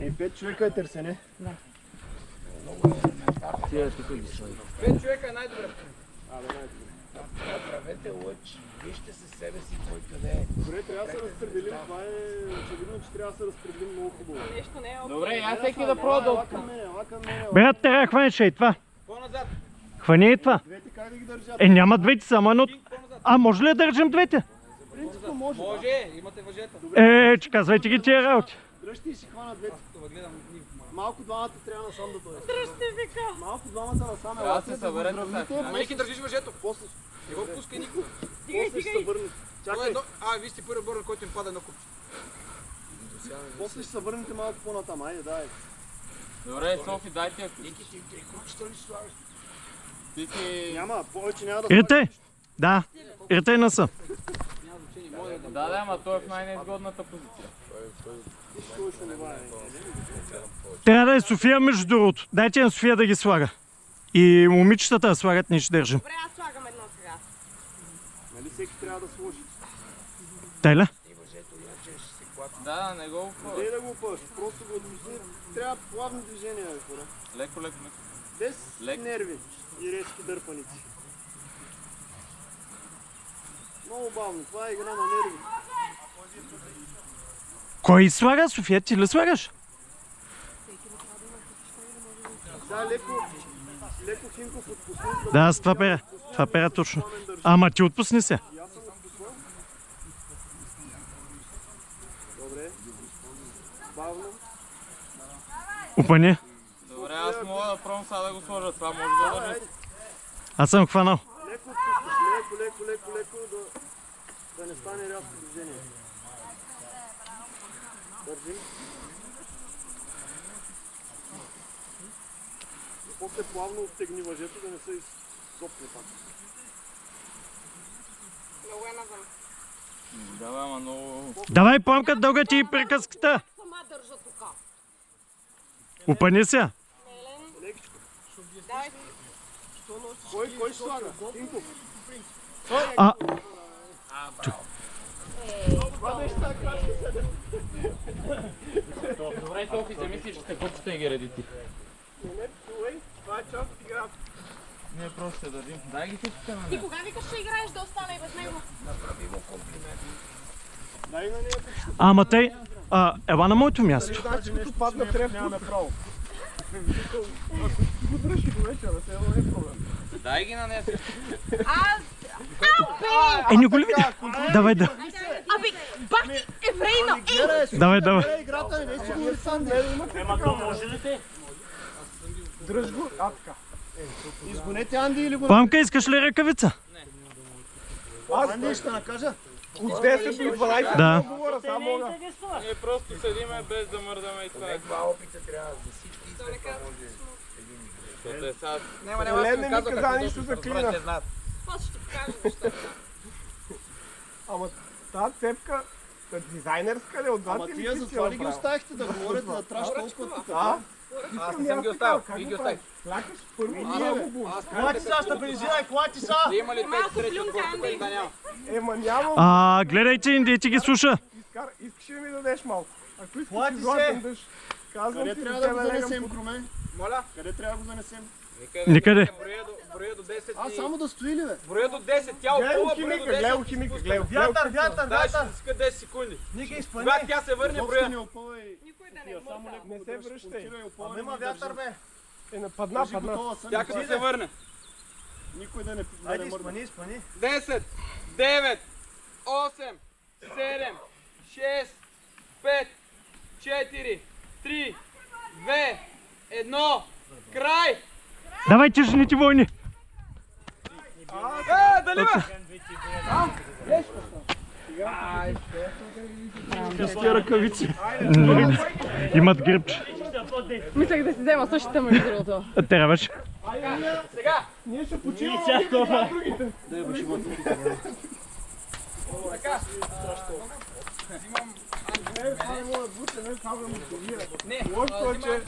5 човека е търсене. Да. Тия тук ги слаги. 5 човека е най-добре. Правете лъч, вижте се себе си, който не е. Добре, трябва да се разпределим. Това е очевидно, че трябва да се разпределим много хубаво. Нещо не е окей. Добре, аз всеки да пробва да... Ела към мене. Брат, трябва хванеш и това. По-назад. Хвани и това. Двете как да ги държат? Няма двете, само едно. А може ли да държим двете? Принципно може. Може, имате въжета. Че казвайте ги тия работи. Дръжте и си хвана двете. Това гледам. Малко двамата трябва насам да дойдат. Дръжте вика. Малко двамата насам. Трябва да се съберете сега. Ама неки държиш въжето. После Не го пускай никога. ще се върнете. Чакай. Вие сте първи борен, който им пада едно купче. После ще се върнете малко по-натам. Айде, дай. Добре, Софи, дайте. Ники ти 3 купчета ли слагаш? Ти си... Няма, повече няма да Иртай. Да. Иртай наса. Да, ама той е в най-неизгодната позиция. Трябва да е София между другото. Дайте на София да ги слага. И момичетата да слагат, ние ще държим. Добре, аз слагам едно сега. Нали всеки трябва да сложи? Тайля? Да, не го Не да го пъш, просто го движи. Трябва плавни движения, хора. леко. Без Лек. нерви и резки дърпаници. Много бавно, това е игра на нерви. Кой слага, София? Ти ли слагаш? Да, леко Хинков отпусни. Да, аз това пера. Това пера точно. Ама ти отпусни се. И аз съм отпуснал. Добре. Бавно. Упани. Добре, аз мога да пробвам сега да го сложа. Това може да държи. Аз съм хванал. Леко отпускаш, леко, да не стане рязко движение. Държим. И после плавно оттегни въжето, да не се изтопне пак. Много е назад. Да, ама много... Давай, пламка, дълга ти и приказката. Сама държа тук. Упани се. Лекичко. Давай. Кой слага? Хинков. А, Това беше тази крачка. Добре, Софи, се мисли, че сте купчета и ги редити. Това е част от играта. Не, просто ще държим. Дай ги всичките на Ти кога викаш, че играеш да остане и без него? Дай на нея. ама тъй. Ела на моето място. Значи като падна треф, нямаме право. Го дръжи до вечера, това не е проблем. Дай ги на нея. Не го ли видя? Давай, да. Абе, бахти еврейно! Давай. Играта не вече го сам. Ема то може ли те? Дръж го. Така. Изгонете Анди или го... Пламка, искаш ли ръкавица? Анди ще накажа. От 10 до 12 Да. говоря, само мога. Ние просто седиме без да мърдаме и това. Два опита трябва за всички. Няма, Олен не ми каза нищо за клина. После ще покажа нещата. Ама тази цепка, дизайнерска ли отзад Ама или тия ти си затова ли ги направил? оставихте да говорите, да траш толкова тук? А? Аз не съм ги оставил. Вие ги оставих. Лякаш първо много бу. Клати са, стабилизирай, клати са! Има ли 5 трети от горката или да няма? Ема нямам. Гледайте, Инди, ти ги слуша. Искаш ли да ми дадеш малко? Ако искаш Плати се. златен дъжд. Казвам Къде ти, трябва до да го тебе легам занесем, под... Кроме? Моля? Къде трябва да го занесем? Никъде. Броя до 10 А, и... само да стои ли, бе? Броя до 10, тя Гледай опува, го броя до химика, 10. гледай го химика, гледай го. Вятър! Да, ще иска 10 секунди. Ника изпъни! Когато тя се върне, Изобщо не броя. опъвай. Никой да не Само мърда. леко Не го се дръж, връщай. контирай, опъвай, Ама не има ги вятър, държи. бе. Падна. Държи готова, съм. Тя като се върне. Никой да не мърда. изпъни. 10, 9, 8, 7, 6, 5, 4, 3, 2, 1, край! Давайте, жените войни. Дали бе? Тия ръкавици. Имат гръбче. Мислех да си взема същата между другото. Трябваше. Сега! Ние ще почиваме. Така! Не, това не мога да бутне, не, това да му турира. Не, Лошото е, че